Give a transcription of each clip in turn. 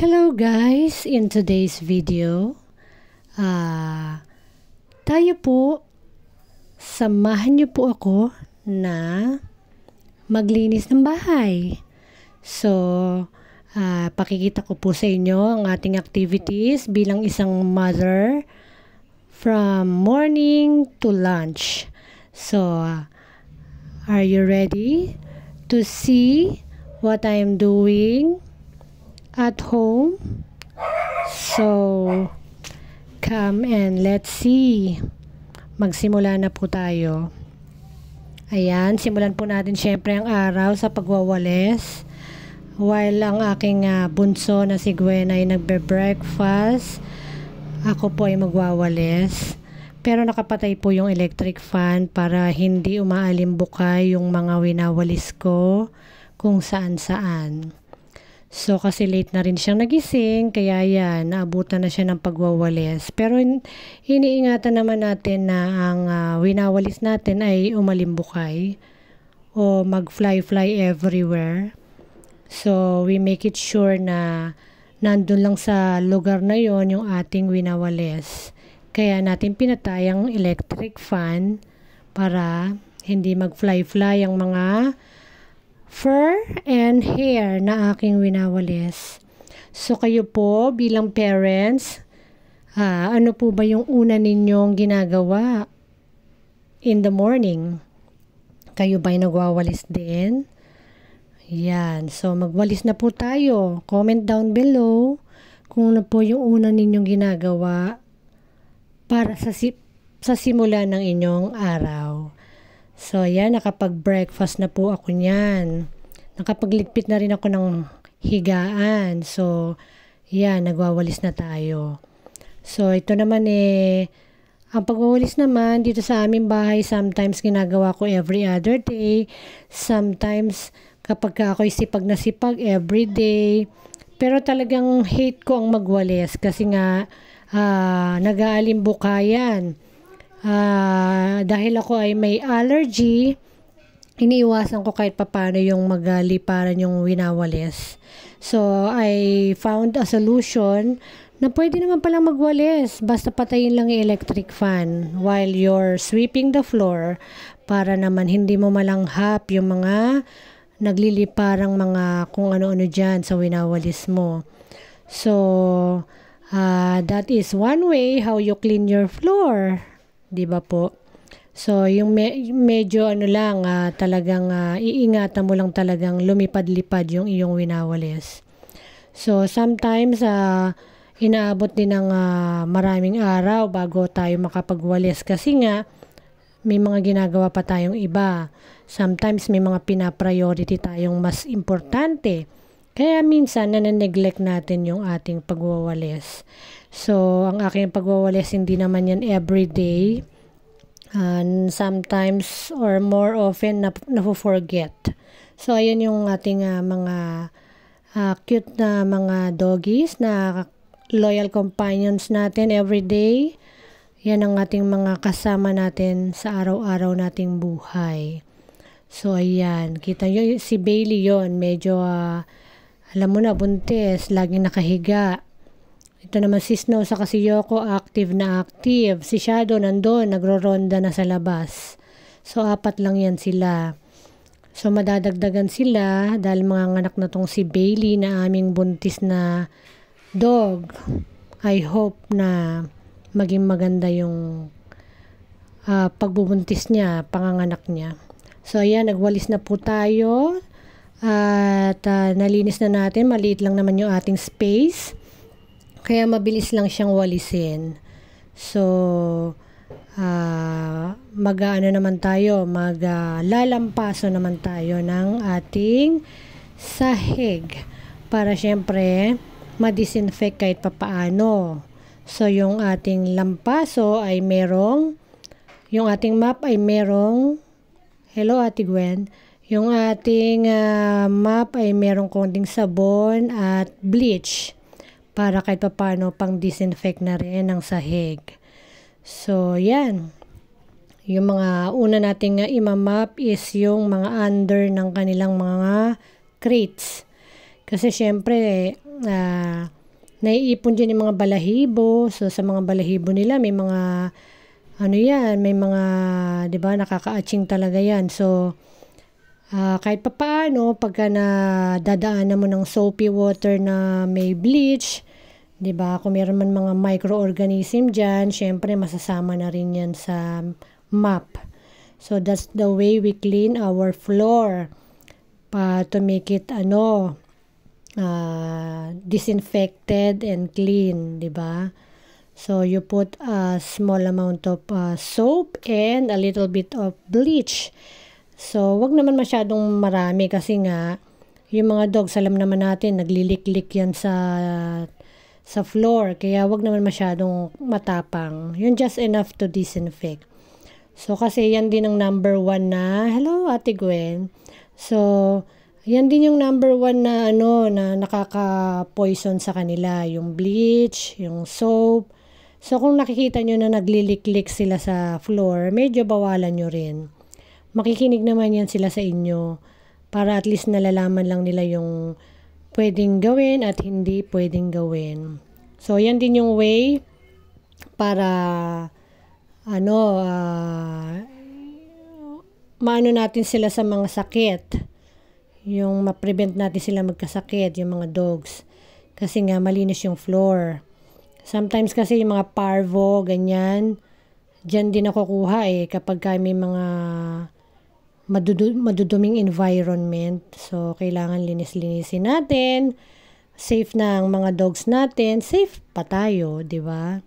Hello guys! In today's video, tayo po, samahan niyo po ako na maglinis ng bahay. So, pakikita ko po sa inyo ang ating activities bilang isang mother from morning to lunch. So, are you ready to see what I am doing at home? So, come and let's see. Magsimula na po tayo. Ayan, simulan po natin syempre ang araw sa pagwawalis. While ang aking bunso na si Gwen ay nagbe-breakfast, ako po ay magwawalis. Pero nakapatay po yung electric fan para hindi umaalimbukay yung mga winawalis ko kung saan-saan. So, kasi late na rin siyang nagising, kaya yan, naabutan na siya ng pagwawalis. Pero iniingatan naman natin na ang winawalis natin ay umalimbukay o mag-fly-fly everywhere. So, we make it sure na nandun lang sa lugar na yon yung ating winawalis. Kaya natin pinatay ang electric fan para hindi mag-fly-fly ang mga fur and hair na aking winawalis. So kayo po bilang parents, ano po ba yung una ninyong ginagawa in the morning? Kayo ba'y nagwawalis din? Yan. So magwalis na po tayo. Comment down below kung ano po yung una ninyong ginagawa para sa simula ng inyong araw. So, yan, nakapag-breakfast na po ako niyan. Nakapagligpit na rin ako ng higaan. So, yan, nagwawalis na tayo. So, ito naman ang pagwawalis naman dito sa aming bahay, sometimes ginagawa ko every other day. Sometimes, kapag ako'y sipag na sipag, every day. Pero talagang hate ko ang magwalis kasi nga, nag-aalimbukayan. Dahil ako ay may allergy, iniiwasan ko kahit papano yung magliparan yung winawalis. So, I found a solution na pwede naman palang magwalis. Basta patayin lang yung electric fan while you're sweeping the floor para naman hindi mo malanghap yung mga nagliliparang mga kung ano-ano dyan sa winawalis mo. So, that is one way how you clean your floor. Diba po? So, yung medyo lang, talagang iingatan mo lang talagang lumipad-lipad yung iyong winawalis. So, sometimes, inaabot din ng maraming araw bago tayo makapagwalis kasi nga, may mga ginagawa pa tayong iba. Sometimes, may mga pinapriority tayong mas importante. Kaya minsan, nananeglect natin yung ating pagwawalis. So, ang aking pagwawalis, hindi naman yan everyday. And sometimes or more often, na-forget. So, ayan yung ating mga cute na mga doggies na loyal companions natin everyday. Yan ang ating mga kasama natin sa araw-araw nating buhay. So, ayan. Kita nyo, si Bailey yon medyo alam mo na, buntis, laging nakahiga. Ito naman si Snow sa si Yoko, active na active. Si Shadow nandun, nagro-ronda na sa labas. So, 4 lang yan sila. So, madadagdagan sila dahil mga anak na tong si Bailey na aming buntis na dog. I hope na maging maganda yung pagbubuntis niya, panganganak niya. So, ayan, nagwalis na po tayo. At nalinis na natin, maliit lang naman yung ating space. Kaya mabilis lang siyang walisin. So, naman tayo, lalampaso naman tayo ng ating sahig. Para syempre, ma-disinfect kahit papaano. So, yung ating lampaso ay yung ating map ay hello Ate Gwen, yung ating map ay merong konting sabon at bleach para kahit paano pang disinfect na rin ng sahig. So, yan. Yung mga una nating imamap is yung mga under ng kanilang mga crates. Kasi syempre, naiipon dyan yung mga balahibo. So, sa mga balahibo nila, may mga, may mga, di ba, nakaka-atching talaga yan. So, kahit papaano, pagka dadaanan mo ng soapy water na may bleach, di ba, kung meron man mga microorganism dyan, syempre, masasama na rin yan sa mop. So, that's the way we clean our floor to make it, disinfected and clean, di ba? So, you put a small amount of soap and a little bit of bleach. So, wag naman masyadong marami kasi nga, yung mga dogs, alam naman natin, nagliliklik yan sa floor. Kaya wag naman masyadong matapang. Yun just enough to disinfect. So, kasi yan din ang number 1 na, hello, Ate Gwen. So, yan din yung number 1 na na nakaka-poison sa kanila, yung bleach, yung soap. So kung nakikita nyo na nagliliklik sila sa floor, medyo bawalan nyo rin. Makikinig naman yan sila sa inyo para at least nalalaman lang nila yung pwedeng gawin at hindi pwedeng gawin. So yan din yung way para maano natin sila sa mga sakit. Yung ma-prevent natin sila magkasakit, yung mga dogs. Kasi nga malinis yung floor. Sometimes kasi yung mga parvo, ganyan, dyan din nakukuha kapag may mga maduduming environment. So, kailangan linis-linisin natin. Safe na ang mga dogs natin. Safe pa tayo, di ba?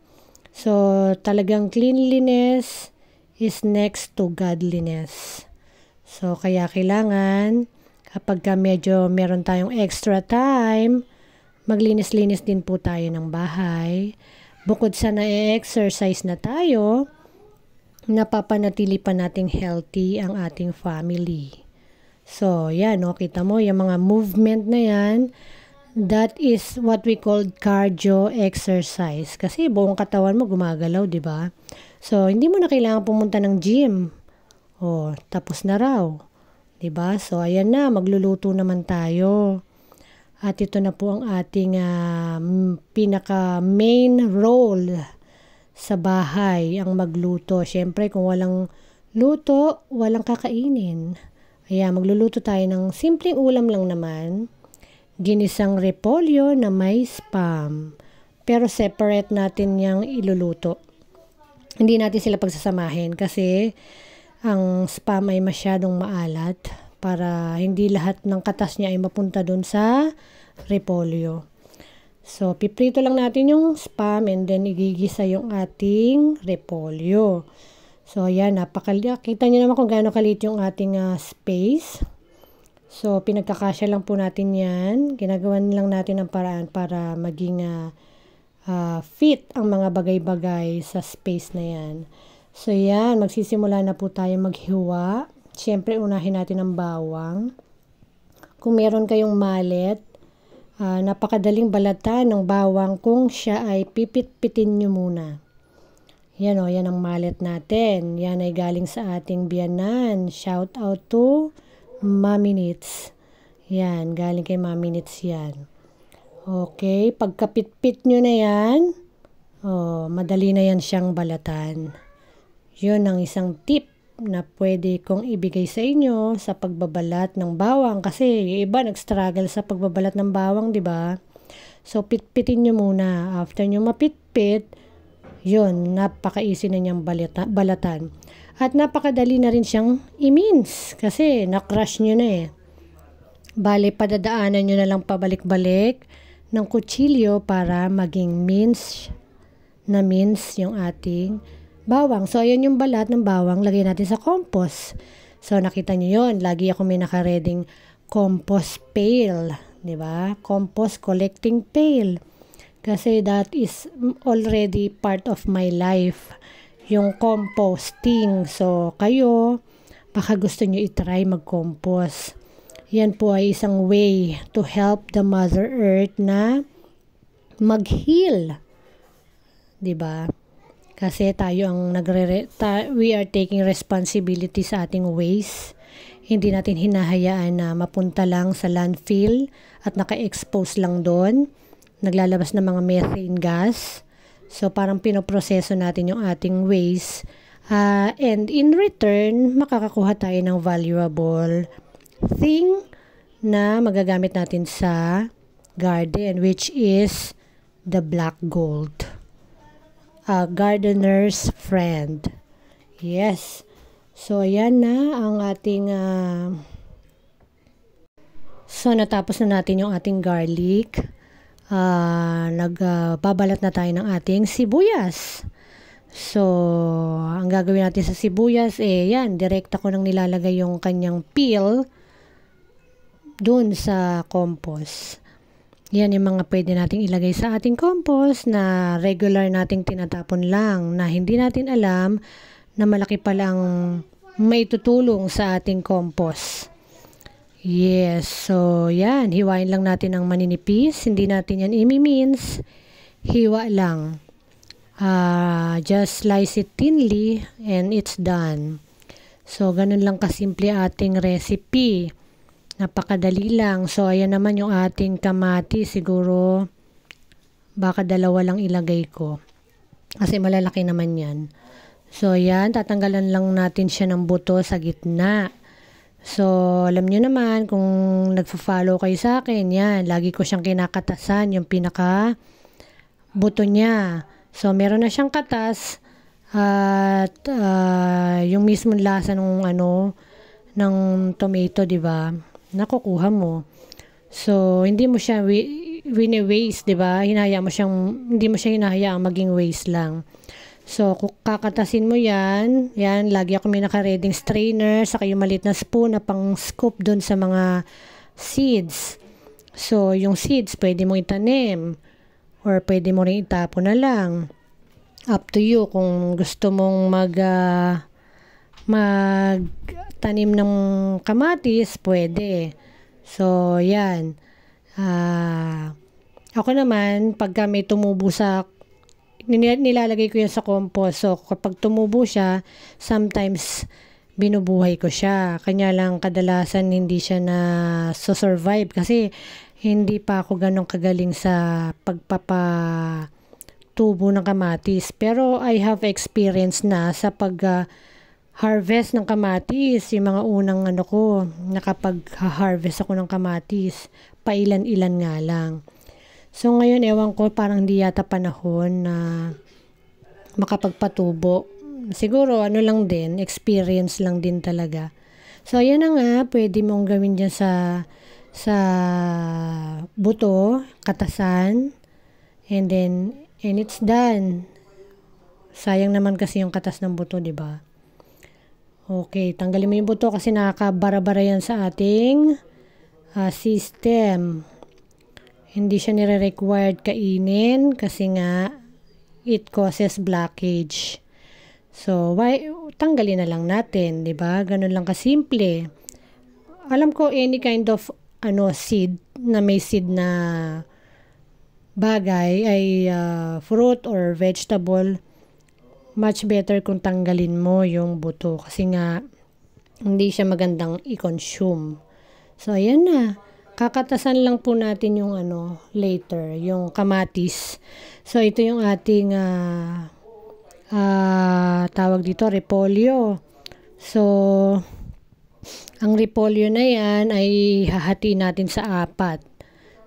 So, talagang cleanliness is next to godliness. So, kaya kailangan, kapag medyo meron tayong extra time, maglinis-linis din po tayo ng bahay. Bukod sa na-exercise na tayo, napapanatili pa nating healthy ang ating family. So, yan, kita mo, yung mga movement na yan, that is what we call cardio exercise. Kasi buong katawan mo gumagalaw, di ba? So, hindi mo na kailangan pumunta ng gym. Tapos na raw. Di ba? So, ayan na, magluluto naman tayo. At ito na po ang ating pinaka main role sa bahay, ang magluto. Siyempre, kung walang luto, walang kakainin. Kaya magluluto tayo ng simpleng ulam lang naman. Ginisang repolyo na may spam. Pero separate natin yung iluluto. Hindi natin sila pagsasamahin kasi ang spam ay masyadong maalat. Para hindi lahat ng katas niya ay mapunta dun sa repolyo. So, piprito lang natin yung spam and then igigisa yung ating repolyo. So, ayan, kita nyo naman kung gaano kalit yung ating space. So, pinagkakasya lang po natin yan. Ginagawan lang natin ang paraan para maging fit ang mga bagay-bagay sa space na yan. So, yan, magsisimula na po tayo maghiwa. Siyempre, unahin natin ang bawang. Kung meron kayong mallet, napakadaling balatan ng bawang kung siya ay pipit-pitin nyo muna. Yan yan ang mallet natin. Yan ay galing sa ating biyanan. Shout out to Mami Nits. Yan, galing kay Mami Nits yan. Okay, pagkapit-pit nyo na yan, madali na yan siyang balatan. Yun ang isang tip na pwede kong ibigay sa inyo sa pagbabalat ng bawang kasi yung iba nag-struggle sa pagbabalat ng bawang, di ba? So pitpitin nyo muna. After nyo mapitpit, yun, napaka-easy na niyang balatan. At napakadali na rin siyang i-mince kasi na-crush nyo na Bale, padadaanan nyo na lang pabalik-balik ng kutsilyo para maging mince yung ating bawang. So, ayan yung balat ng bawang. Lagay natin sa compost. So, nakita nyo yun. Lagi ako may naka-reading compost pail. Diba? Compost collecting pail. Kasi that is already part of my life. Yung composting. So, kayo, baka gusto nyo itry mag-compost. Yan po ay isang way to help the Mother Earth na mag-heal. Diba? Kasi tayo ang we are taking responsibility sa ating waste. Hindi natin hinahayaan na mapunta lang sa landfill at naka-expose lang doon. naglalabas ng mga methane gas. So, parang pinoproseso natin yung ating waste. And in return, makakakuha tayo ng valuable thing na magagamit natin sa garden, which is the black gold. A gardener's friend. Yes. So, ayan na ang ating so, natapos na natin yung ating garlic. Nagbabalat na tayo ng ating sibuyas. So, ang gagawin natin sa sibuyas, yan, direkta ko nang nilalagay yung kanyang peel dun sa compost. Yan yung mga pwede nating ilagay sa ating compost na regular nating tinatapon lang, na hindi natin alam na malaki palang may tutulong sa ating compost. Yes, so yan, hiwain lang natin ng maninipis, hindi natin yan imi-mince, hiwa lang. Just slice it thinly and it's done. So, ganun lang kasimple ating recipe. Napakadali lang. So, ayan naman yung ating kamatis. Siguro, baka 2 lang ilagay ko. Kasi malalaki naman yan. So, yan. Tatanggalan lang natin siya ng buto sa gitna. So, alam nyo naman, kung nagfa-follow kayo sa akin, yan. Lagi ko siyang kinakatasan, yung pinaka buto niya. So, meron na siyang katas. At, yung mismong lasa ng tomato, di ba? Nakukuha mo. So, hindi mo siya wini-waste, di ba? Hindi mo siya hinahayaang maging waste lang. So, kakatasin mo yan. Yan, lagi ako may naka-reading strainer, saka yung maliit na spoon na pang scoop dun sa mga seeds. So, yung seeds, pwede mong itanim. Or pwede mo rin itapon na lang. Up to you. Kung gusto mong magtanim ng kamatis, pwede. So, yan. Ako naman, pagka may tumubo nilalagay ko yan sa compost. So, kapag tumubo siya, sometimes binubuhay ko siya. Kanya lang kadalasan hindi siya na survive kasi hindi pa ako ganun kagaling sa pagpapatubo ng kamatis. Pero I have experience na sa harvest ng kamatis. Yung mga unang nakapag-harvest ako ng kamatis. Pailan-ilan nga lang. So, ngayon, ewan ko, parang hindi yata panahon na makapagpatubo. Siguro, lang din, experience lang din talaga. So, ayan na nga, pwede mong gawin dyan sa buto, katasan, and it's done. Sayang naman kasi yung katas ng buto, di ba? Okay, tanggalin mo yung buto kasi nakakabara-bara yan sa ating system. Hindi siya nire-required kainin kasi nga it causes blockage. So, tanggalin na lang natin, 'di ba? Ganun lang kasimple. Alam ko any kind of seed na may seed na bagay ay fruit or vegetable, much better kung tanggalin mo yung buto kasi nga hindi siya magandang i-consume. So, ayan na. Kakatasan lang po natin yung later, yung kamatis. So, ito yung ating tawag dito, repolyo. So, ang repolyo na yan ay hahatiin natin sa 4.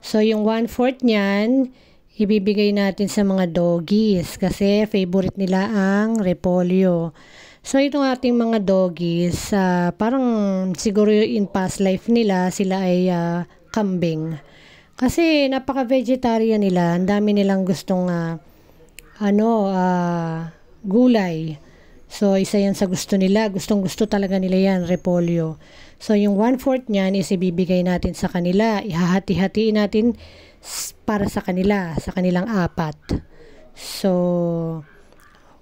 So, yung 1/4 niyan, ibibigay natin sa mga doggies kasi favorite nila ang repolyo. So, itong ating mga doggies, parang siguro in past life nila, sila ay kambing. Kasi napaka-vegetarian nila. Ang dami nilang gustong gulay. So, isa yan sa gusto nila. Gustong-gusto talaga nila yan, repolyo. So, yung 1/4 niyan is ibibigay natin sa kanila. Ihahati-hatiin natin para sa kanila, sa kanilang 4. So,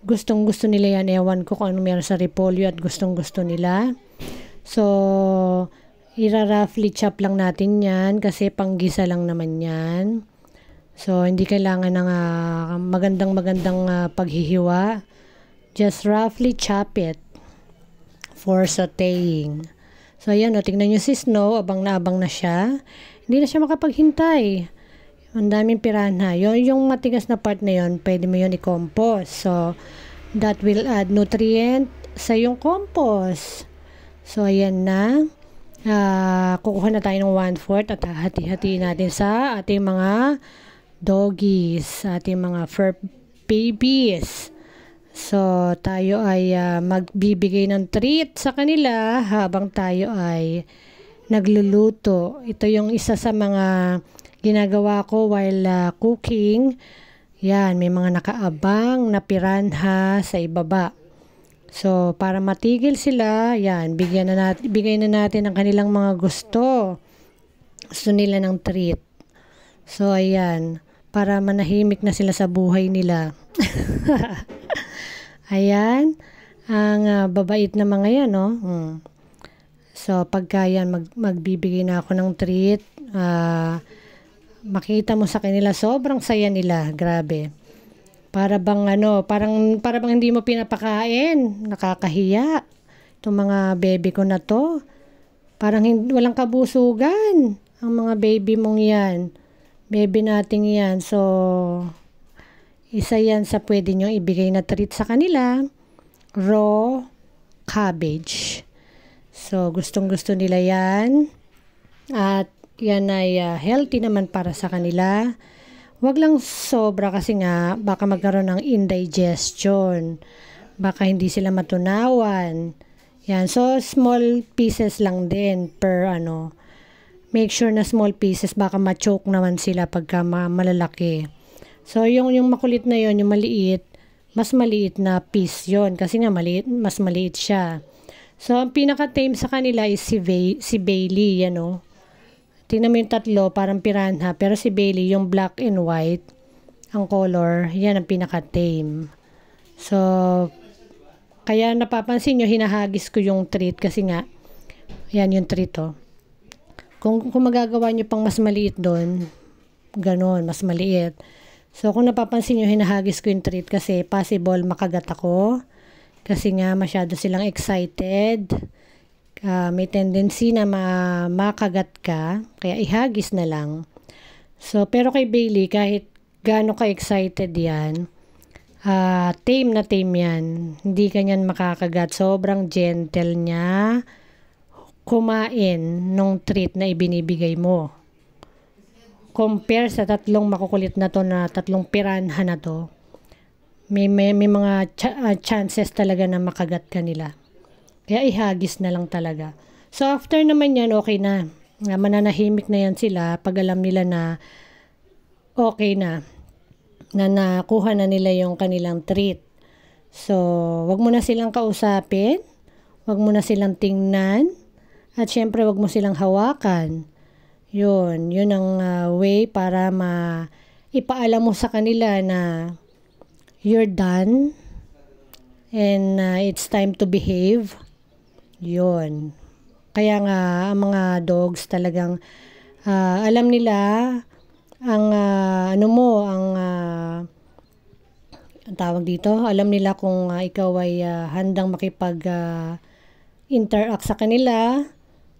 gustong-gusto nila yan. Ewan ko kung ano meron sa repolyo at gustong-gusto nila. So, roughly chop lang natin yan kasi panggisa lang naman yan. So, hindi kailangan ng magandang paghihiwa. Just roughly chop it for sauteing. So, ayan, tingnan nyo si Snow, abang na siya. Hindi na siya makapaghintay. Ang daming piranha. Yung matigas na part na yon, pwede mo yun i-compost. So, that will add nutrient sa yung compost. So, ayan na. Kukuha na tayo ng 1/4 at hati-hati natin sa ating mga doggies, ating mga fur babies. So, tayo ay magbibigay ng treat sa kanila habang tayo ay nagluluto. Ito yung isa sa mga ginagawa ko while cooking. Yan, may mga nakaabang na piranha sa ibaba. So, para matigil sila, yan, bigay na natin ang kanilang mga gusto. Gusto nila ng treat. So, ayan, para manahimik na sila sa buhay nila. Ayan, ang babait na mga yan, no? So, pagka yan, magbibigay na ako ng treat, makita mo sa kanila, sobrang saya nila, grabe. Para bang hindi mo pinapakain, nakakahiya. Itong mga baby ko na to, parang walang kabusugan, ang mga baby mong yan. Baby nating yan, so isa yan sa pwede nyo ibigay na treat sa kanila, raw cabbage. So, gustong-gusto nila yan. At yan ay healthy naman para sa kanila. Huwag lang sobra kasi nga baka magkaroon ng indigestion. Baka hindi sila matunawan. Yan. So, small pieces lang din per Make sure na small pieces, baka ma-choke naman sila pagka malalaki. So, yung makulit na yon, yung maliit, mas maliit na piece yon kasi nga mas maliit siya. So, ang pinaka-tame sa kanila is si Bailey, yan o. Tingnan mo yung tatlo, parang piranha, pero si Bailey, yung black and white, ang color, yan ang pinaka-tame. So, kaya napapansin nyo, hinahagis ko yung treat kasi nga, yan yung treat o. Kung magagawa nyo pang mas maliit doon, ganon, mas maliit. So, kung napapansin nyo, hinahagis ko yung treat kasi possible makagat ako. Kasi nga, masyado silang excited. May tendency na makagat ka. Kaya, ihagis na lang. So, pero kay Bailey, kahit gaano ka-excited yan, tame na tame yan. Hindi ka niyan makakagat. Sobrang gentle niya kumain nung treat na ibinibigay mo. Compare sa tatlong makukulit na to, na tatlong piranha na to, may mga chances talaga na makagat ka nila. Kaya ihagis na lang talaga. So after naman yan, okay na. Mananahimik na yan sila pag alam nila na okay na nakuha na nila yung kanilang treat. So wag mo na silang kausapin, wag mo na silang tingnan, at syempre wag mo silang hawakan. Yun ang way para ipaalam mo sa kanila na you're done and it's time to behave. Yun. Kaya nga, ang mga dogs talagang alam nila ang ang tawag dito, alam nila kung ikaw ay handang interact sa kanila.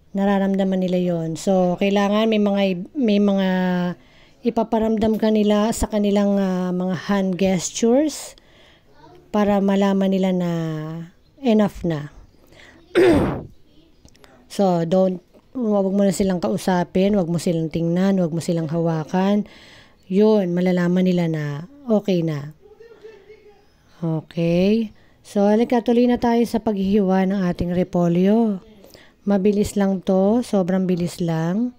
Nararamdaman nila yon. So, kailangan may mga ipaparamdam kanila sa kanilang mga hand gestures para malaman nila na enough na. So, wag mo na silang kausapin, wag mo silang tingnan, wag mo silang hawakan. Yun, malalaman nila na okay na. Okay. So, halika, tuloy na tayo sa paghihiwa ng ating repolyo. Mabilis lang to, sobrang bilis lang.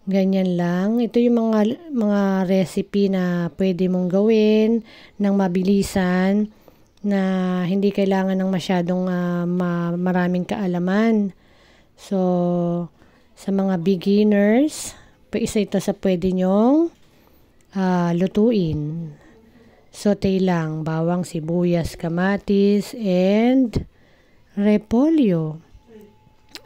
Ganyan lang. Ito yung mga recipe na pwede mong gawin ng mabilisan na hindi kailangan ng masyadong maraming kaalaman. So, sa mga beginners, isa ito sa pwede nyong lutuin. Saute lang, bawang, sibuyas, kamatis, and repolyo.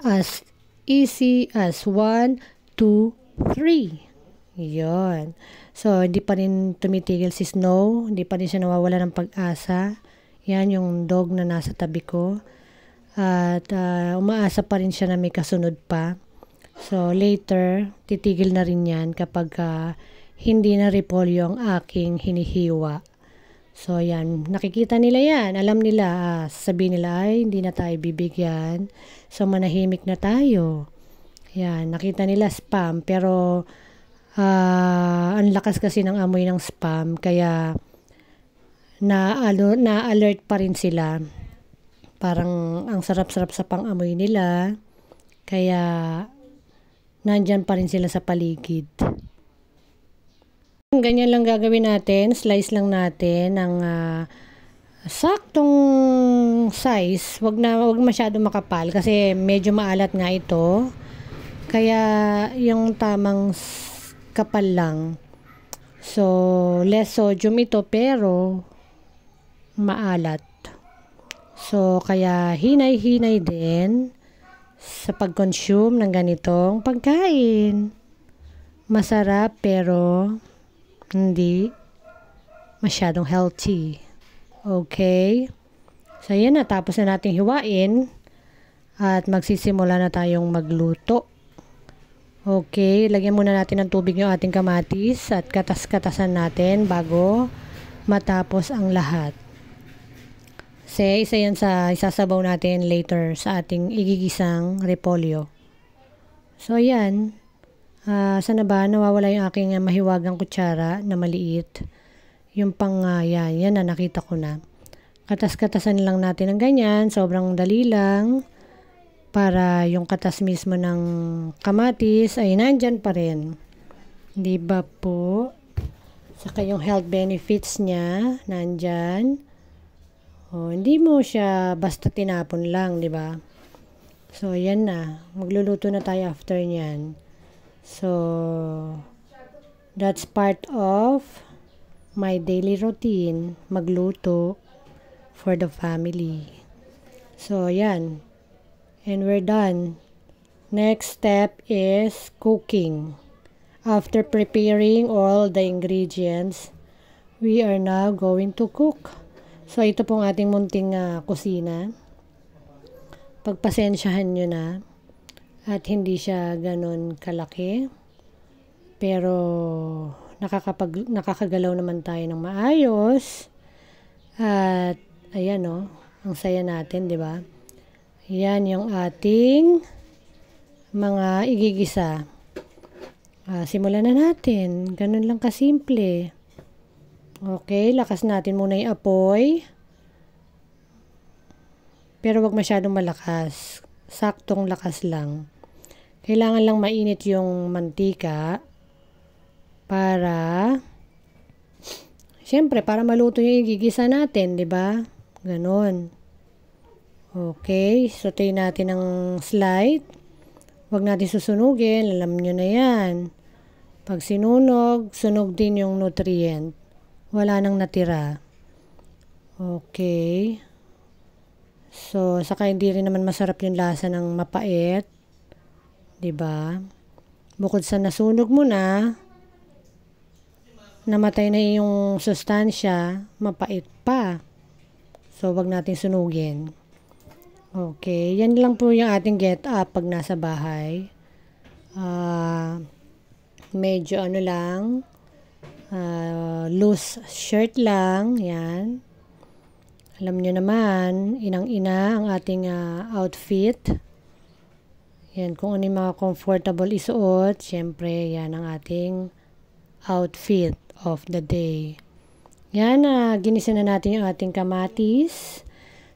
As easy as 1, 2, 3. Yun. So, hindi pa rin tumitigil si Snow. Hindi pa rin siya nawawala ng pag-asa. Yan yung dog na nasa tabi ko. At umaasa pa rin siya na may kasunod pa. So, later, titigil na rin yan kapag hindi na repolyo ang aking hinihiwa. So, yan. Nakikita nila yan. Alam nila, sasabihin nila, ay, hindi na tayo bibigyan. So, manahimik na tayo. Yan. Nakita nila spam. Pero, ang lakas kasi ng amoy ng spam. Kaya, na-alert pa rin sila. Parang, ang sarap-sarap sa pang-amoy nila. Kaya, nandyan pa rin sila sa paligid. Ganyan lang gagawin natin, slice lang natin ng saktong size. Wag masyado makapal kasi medyo maalat nga ito. Kaya yung tamang kapal lang. So, less sodium ito pero maalat. So, kaya hinay-hinay din sa pag-consume ng ganitong pagkain. Masarap pero hindi masyadong healthy. Okay? So, yan na. Tapos na natin hiwain. At magsisimula na tayong magluto. Okay. Lagyan muna natin ng tubig yung ating kamatis. At katas-katasan natin bago matapos ang lahat. Kasi isa yan sa isasabaw natin later sa ating igigisang repolyo. So, yan. Sana ba nawawala yung aking mahiwagang kutsara na maliit. Yung yan na nakita ko na. Katas-katasan lang natin ng ganyan. Sobrang dali lang. Para yung katas mismo ng kamatis ay nandyan pa rin. Di ba po? Saka yung health benefits niya nandyan. Hindi mo siya basta tinapon lang, di ba? So, yan na. Magluluto na tayo after nyan. So, that's part of my daily routine, magluto for the family. So, yan. And we're done. Next step is cooking. After preparing all the ingredients, we are now going to cook. So, ito pong ating munting kusina. Pagpasensyahan nyo na. At hindi siya ganun kalaki. Pero nakakagalaw naman tayo ng maayos. At ayan ang saya natin, 'di ba? Yan yung ating mga igigisa. Simulan na natin. Ganun lang kasimple. Okay, lakas natin muna yung apoy. Pero wag masyadong malakas. Saktong lakas lang. Kailangan lang mainit yung mantika para para maluto yung igigisa natin, 'di ba? Ganon. Okay, sautein natin ng slight. Huwag natin susunugin, alam nyo na 'yan. Pag sinunog, sunog din yung nutrient. Wala nang natira. Okay. So, saka hindi rin naman masarap yung lasa ng mapait. 'Di ba? Bukod sa nasunog mo na, namatay na yung sustansya, mapait pa. So, wag natin sunugin. Okay, yan lang po yung ating get up pag nasa bahay. Medyo loose shirt lang, yan. Alam nyo naman, inang-ina ang ating outfit. Yan, kung ano yung mga comfortable isuot, syempre, yan ang ating outfit of the day. Yan, ginisa na natin yung ating kamatis.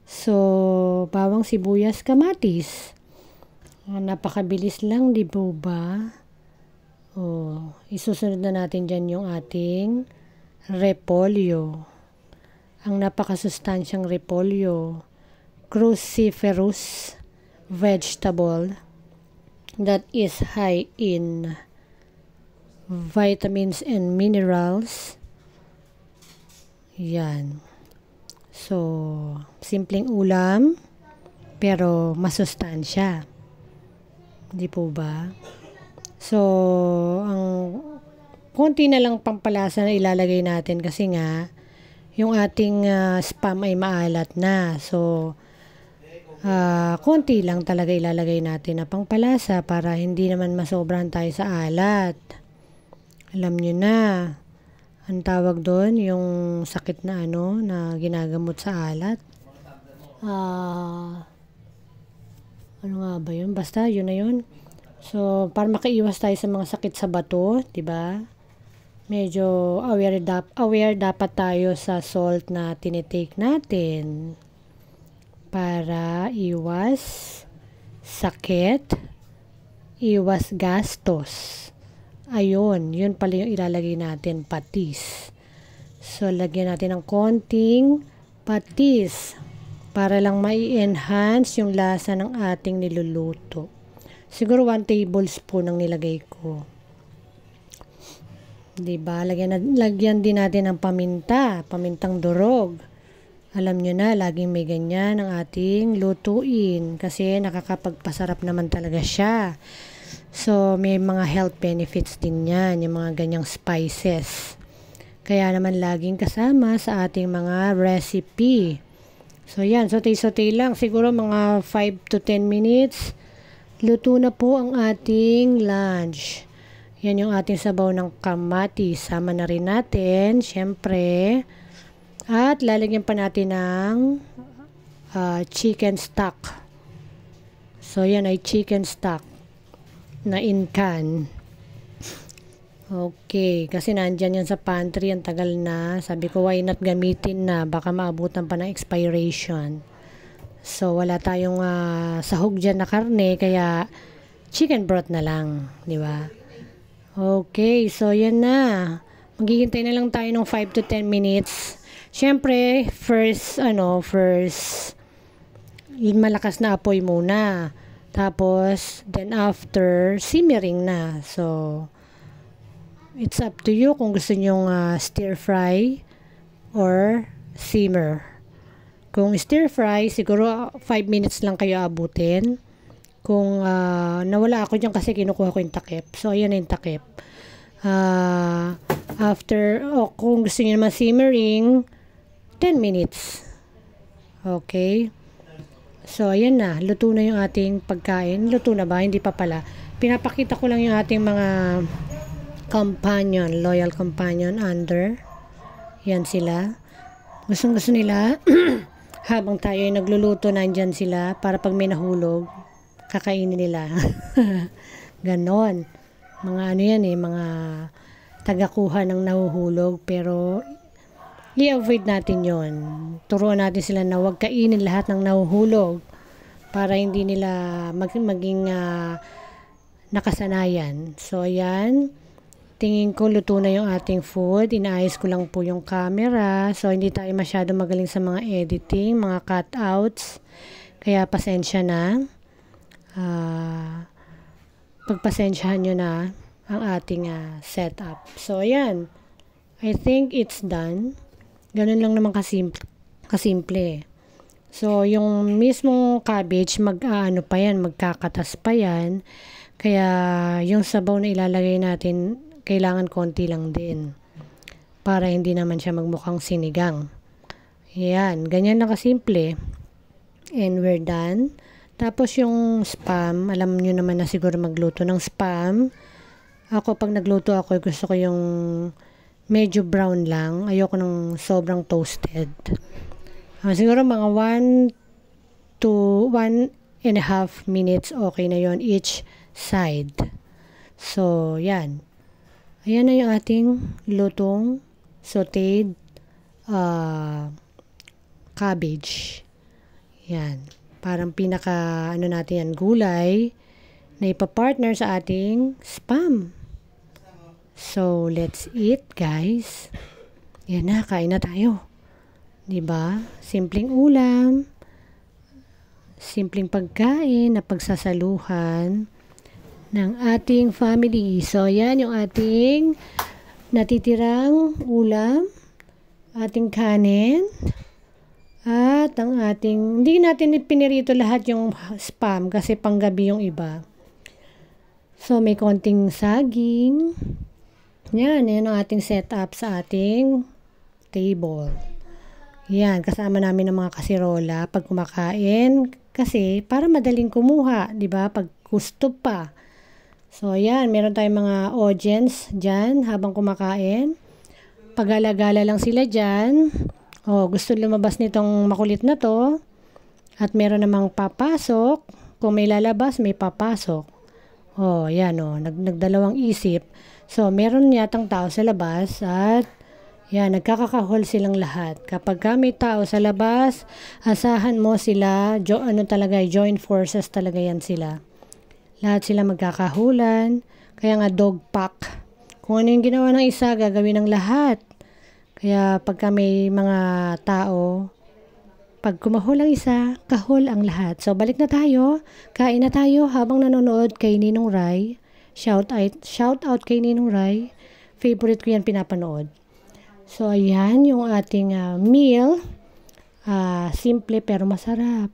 So, bawang sibuyas kamatis. Napakabilis lang, di ba? Isusunod na natin dyan yung ating repolyo. Ang napakasustansyang repolyo. Cruciferous vegetable that is high in vitamins and minerals. Yan. So, simpleng ulam, pero masustansya. Di po ba? So, ang konti na lang pampalasa na ilalagay natin kasi nga, yung ating spam ay maalat na. So, konti lang talaga ilalagay natin na pangpalasa para hindi naman masobrahan tayo sa alat. Alam nyo na. Ang tawag doon, yung sakit na na ginagamot sa alat. Ano nga ba yun? Basta, yun na yun. So, para makaiwas tayo sa mga sakit sa bato, diba? Medyo aware dapat tayo sa salt na tinitake natin para iwas sakit, iwas gastos. Ayun, yun pala yung ilalagay natin, patis. So, lagyan natin ng konting patis para lang mai-enhance yung lasa ng ating niluluto. Siguro 1 tablespoon ang nilagay ko. Diba? Lagyan din natin ng paminta, pamintang durog. Alam nyo na, laging may ganyan ang ating lutuin kasi nakakapagpasarap naman talaga siya. So, may mga health benefits din yan, yung mga ganyang spices. Kaya naman laging kasama sa ating mga recipe. So, yan. Sauté-sauté lang. Siguro mga 5 to 10 minutes. Luto na po ang ating lunch. Yan yung ating sabaw ng kamatis. Sama na rin natin, syempre. At lalagyan pa natin ng chicken stock. So, yan ay chicken stock na in can. Okay, kasi nandyan yan sa pantry, ang tagal na. Sabi ko, why not gamitin na? Baka maabutan pa ng expiration. So, wala tayong sahog dyan na karne, kaya chicken broth na lang, di ba? Okay, so yan na. Maghihintay na lang tayo ng 5 to 10 minutes. Siyempre, first, malakas na apoy muna. Tapos, then after, simmering na. So, it's up to you kung gusto nyong stir fry or simmer. Kung stir fry, siguro 5 minutes lang kayo abutin. Kung nawala ako dyan kasi kinukuha ko yung takip. So, ayan na yung takip. Kung gusto nyo naman simmering, 10 minutes. Okay. So, ayan na. Luto na yung ating pagkain. Luto na ba? Hindi pa pala. Pinapakita ko lang yung ating mga companion, loyal companion under. Yan sila. Gusto nila habang tayo ay nagluluto, nandyan sila para pag may nahulog, kakainin nila. Ganon. Mga yan mga tagakuha ng nahuhulog, pero i-avoid natin yon. Turuan natin sila na huwag kainin lahat ng nahuhulog para hindi nila maging nakasanayan. So, ayan. Tingin ko luto na yung ating food. Inaayos ko lang po yung camera. So, hindi tayo masyado magaling sa mga editing, mga cutouts. Kaya, pasensya na. Pagpasensyahan nyo na ang ating setup. So, ayan. I think it's done. Ganun lang naman kasimple. So, yung mismong cabbage, magkakatas pa yan. Kaya, yung sabaw na ilalagay natin, kailangan konti lang din para hindi naman siya magmukhang sinigang. Yan, ganyan na kasimple. And we're done. Tapos yung spam, alam nyo naman na siguro magluto ng spam. Ako, pag nagluto ako, gusto ko yung medyo brown lang. Ayoko ng sobrang toasted. Siguro mga 1 to 1.5 minutes, okay na yon each side. So, yan. Ayan na yung ating lutong sauteed cabbage. Yan. Parang natin yan, gulay na ipapartner sa ating spam. So, let's eat, guys. Yan na, kain na tayo. Diba? Simpleng ulam, simpleng pagkain na pagsasaluhan ng ating family. So, yan yung ating natitirang ulam, ating kanin, at ang ating, hindi natin pinirito lahat yung spam kasi panggabi yung iba. So, may konting saging. Yan ang ating setup sa ating table. Yan, kasama namin ng mga kasirola pag kumakain kasi para madaling kumuha, di ba? Pag gusto pa. So, ayan, meron tayong mga audience dyan habang kumakain. Pagala-gala lang sila dyan. Gusto lumabas nitong makulit na to. At meron namang papasok. Kung may lalabas, may papasok. Yan nagdalawang isip. So, meron yatang tao sa labas at yan, nagkakakahol silang lahat. Kapag may tao sa labas, asahan mo sila, joint forces talaga yan sila. Lahat sila magkakahulan. Kaya nga dog pack. Kung ano yung ginawa ng isa, gagawin ng lahat. Kaya pagka may mga tao, pag kumahol ang isa, kahol ang lahat. So balik na tayo. Kain na tayo habang nanonood kay Ninong Rai. Shout out kay Ninong Rai. Favorite ko yan pinapanood. So ayan yung ating meal. Simple pero masarap.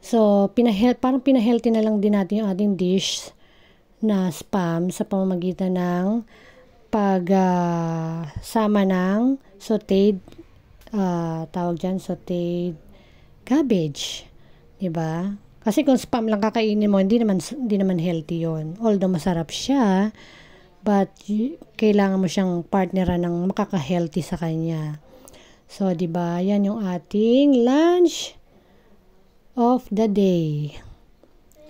So, parang pinahealthy na lang din natin yung ating dish na spam sa pamamagitan ng pagsama ng sauteed, tawag dyan, sauteed cabbage. Diba? Kasi kung spam lang kakainin mo, hindi naman healthy yon. Although masarap siya, but kailangan mo siyang partneran ng makaka-healthy sa kanya. So, diba? Yan yung ating lunch of the day.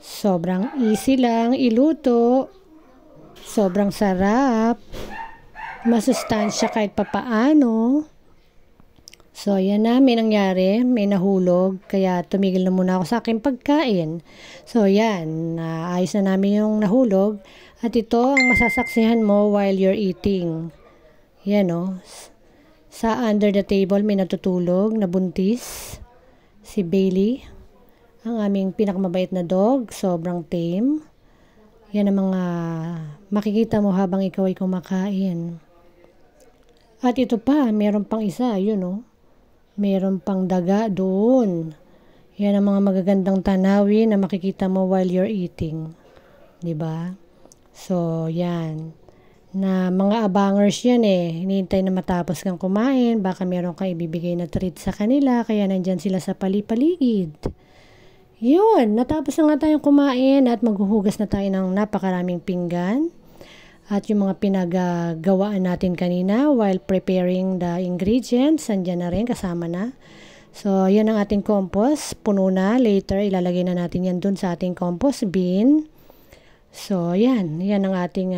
Sobrang easy lang iluto. Sobrang sarap. Masustansya kahit papaano. So, yan na. May nangyari. May nahulog. Kaya tumigil na muna ako sa aking pagkain. So, yan. Ayos na namin yung nahulog. At ito ang masasaksihan mo while you're eating. Yan Sa under the table may natutulog na buntis. Si Bailey. Ang aming pinakamabait na dog, sobrang tame. Yan ang mga makikita mo habang ikaw ay kumakain. At ito pa, meron pang isa, meron pang daga doon. Yan ang mga magagandang tanawin na makikita mo while you're eating. Diba? So, yan. Na mga abangers yan hinihintay na matapos kang kumain. Baka meron kang ibibigay na treat sa kanila, kaya nandyan sila sa palipaligid. Yun, natapos na nga tayong kumain at maghuhugas na tayo ng napakaraming pinggan. At yung mga pinagagawaan natin kanina while preparing the ingredients, andyan na rin, kasama na. So, yan ang ating compost. Puno na. Later, ilalagay na natin yan dun sa ating compost bin. So, yan. Yan ang ating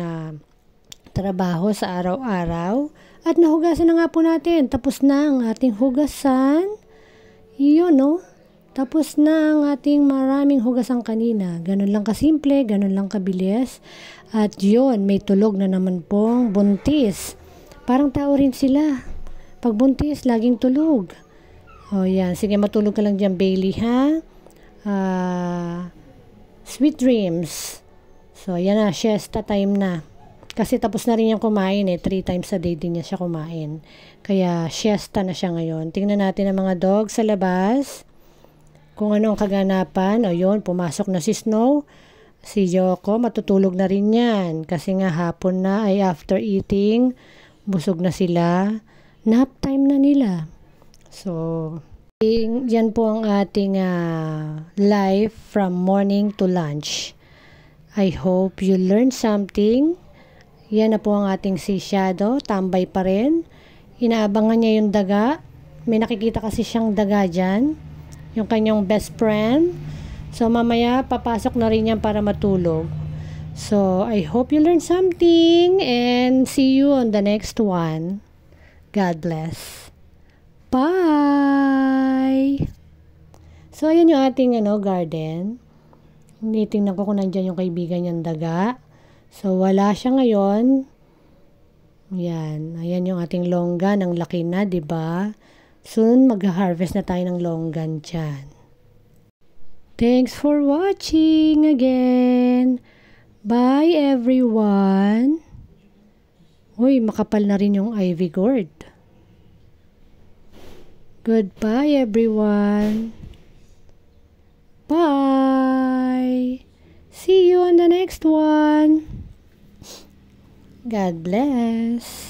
trabaho sa araw-araw. At nahugasan na nga po natin. Tapos na ang ating hugasan. Yun, Tapos na ang ating maraming hugasan kanina. Ganun lang kasimple, ganun lang kabilis. At yun, may tulog na naman pong buntis. Parang tao rin sila. Pag buntis, laging tulog. Yan. Sige, matulog ka lang dyan, Bailey, ha? Sweet dreams. So, yan na. Siesta time na. Kasi tapos na rin niyang kumain 3 times a day din niya siya kumain. Kaya, siesta na siya ngayon. Tingnan natin ang mga dog sa labas. Kung ano ang kaganapan, yun, pumasok na si Snow. Si Yoko, matutulog na rin yan. Kasi nga hapon na ay after eating, busog na sila. Nap time na nila. So, yan po ang ating life from morning to lunch. I hope you learned something. Yan na po ang ating si Shadow, tambay pa rin. Inaabangan niya yung daga. May nakikita kasi siyang daga dyan. Yung kanyang best friend. So, mamaya, papasok na rin yan para matulog. So, I hope you learned something and see you on the next one. God bless. Bye! So, ayan yung ating garden. Tingnan ko kung nandyan yung kaibigan niyang daga. So, wala siya ngayon. Yan. Ayan yung ating longgan. Ang laki na, diba? Soon, mag-harvest na tayo ng longgan dyan. Thanks for watching again. Bye, everyone. Uy, makapal na rin yung ivy gourd. Goodbye, everyone. Bye. See you on the next one. God bless.